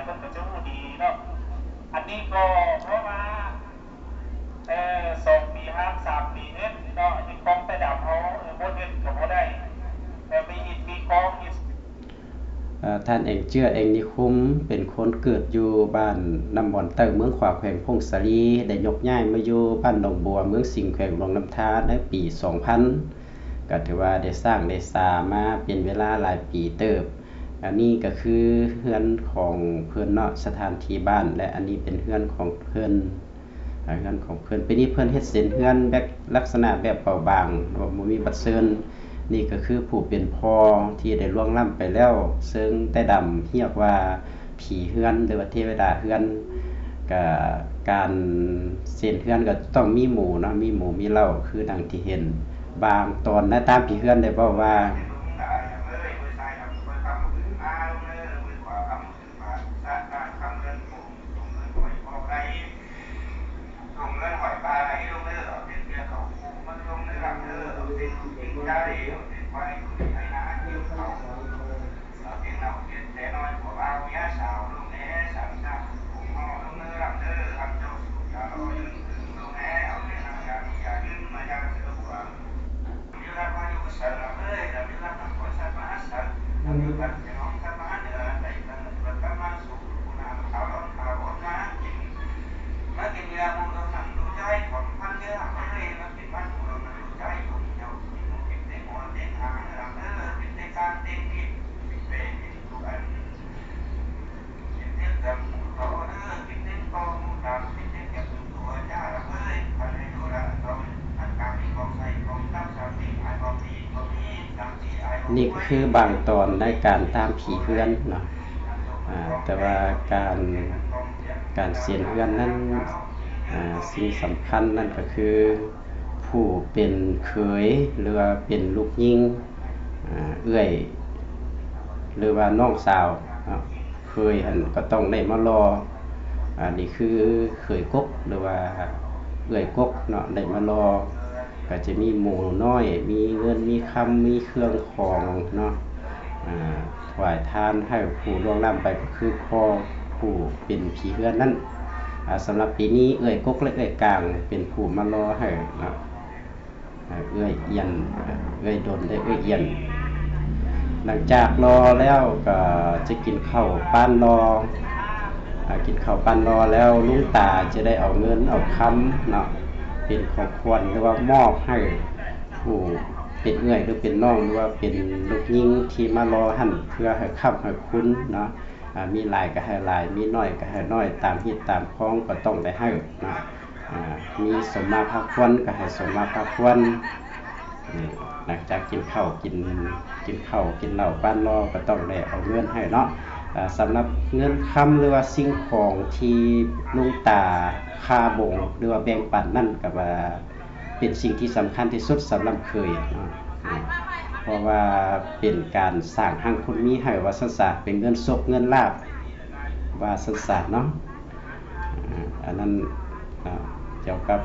เพิ่นก็จะรู้ดีเนาะอันนี้ก็เพราะว่า2 ปีห้าม3 ปีเฮ็ดเนาะที่กองไปดับเขาบ่เฮ็ดก็บ่ได้แต่มีอิฐมีกองอีกท่านเองเจื้อเองนิคุมเป็นคนเกิดอยู่บ้านน้ำบ่อนเตอเมืองขวาแขวงพงศาลีได้ยกย้ายมาอยู่บ้านหนองบัวเมืองสิงห์แขวงหลวงน้ำทาในปี2000ก็ถือว่าได้สร้างได้สามาเป็นเวลาหลายปีเติบอันนี้ก็คือเฮือนของเพิ่นเนาะสถานที่บ้านและอันนี้เป็นเฮือนของเพิ่นเฮือนของเพิ่นปีนี้เพิ่นเฮ็ดเส้นเฮือนแบบลักษณะแบบเบาบางบ่มีบัดเซินนี่ก็คือผู้เป็นพ่อที่ได้ล่วงล้ำไปแล้วซึ่งแต่ดำเรียกว่าผีเฮือนหรือว่าเทวดาเฮือนก็การเส้นเฮือนก็ต้องมีหมู่เนาะมีหมู่มีเหล้าคือดังที่เห็นบางตอนนะตามผีเฮือนได้เว้าว่านี่ก็คือบางตอนในการตามผีเฮือนเนาะแต่ว่าการเสียนเฮือนนั้นสิ่งสำคัญนั่นก็คือผู้เป็นเขยหรือว่าเป็นลูกหญิงเอื้อยหรือว่าน้องสาวเคยหั่นก็ต้องได้มารอนี่คือเขยกกหรือว่าเอื้อยกกเนาะได้มารอก็จะมีหมู่น้อยมีเงินมีคำมีเครื่องของเนาะถวายทานให้ผู้ล่วงล้ำไปก็คือพ่อผู้เป็นผีเฮือนนั่นสำหรับปีนี้เอื้อยกกและเอื้อยกลางเป็นผู้มารอให้เนาะเอื้อยเอียนเอื้อยดนได้เอื้อยเอียนหลังจากรอแล้วก็จะกินข้าวปั้นรอกินข้าวปั้นรอแล้วลุงตาจะได้เอาเงินเอาคำเนาะเป็นของควรหรือว่ามอบให้ผู้เป็นเอื้อยหรือเป็นน้องหรือว่าเป็นลูกหญิงที่มารอหั่นเพื่อให้ค้ำให้คุ้นเนาะมีหลายก็ให้หลายมีน้อยก็ให้น้อยตามฮิตตามพ้องก็ต้องได้ให้นะมีสมมาภาควรก็ให้สมมาภาควรหลังจากกินข้าวกินเหล้าปั้นรอก็ต้องได้เอาเงินให้เนาะสำหรับเงินคำหรือว่าสิ่งของที่ลุงตาค่าบงหรือว่าแบ่งปันนั่นก็ว่าเป็นสิ่งที่สำคัญที่สุดสำหรับเคยเพราะว่าเป็นการสร้างหังคุณมีให้ว่าศาสตร์เป็นเงินศกเงินลาภว่าศาสตร์เนาะอันนั้นเกี่ยวกับ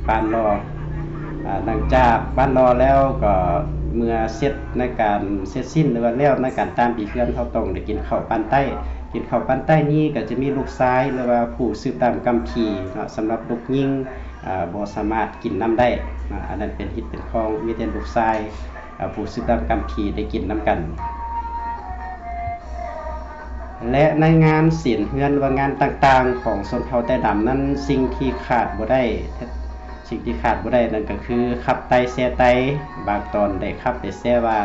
บ้านรอหลังจากบ้านรอแล้วก็เมื่อเสร็จในการเสร็จสิ้นหรือว่าแล้วในการตามผีเฮือนเขาต้องได้กินข้าวปั้นใต้กินข้าวปั้นใต้นี้ก็จะมีลูกชายหรือว่าผู้สืบตามกำพีเนาะสำหรับลูกหญิงบ่สามารถกินน้ำได้อันนั้นเป็นฮิตเป็นคองมีแต่ลูกชายผู้สืบตามกำพีได้กินน้ำกันและในงานเสียนเฮือนว่างานต่างๆของชนเผ่าใต้ดำนั้นสิ่งที่ขาดบ่ได้นั่นก็คือขับไตแซ่ไตบางตอนได้ขับได้แซ่ว่า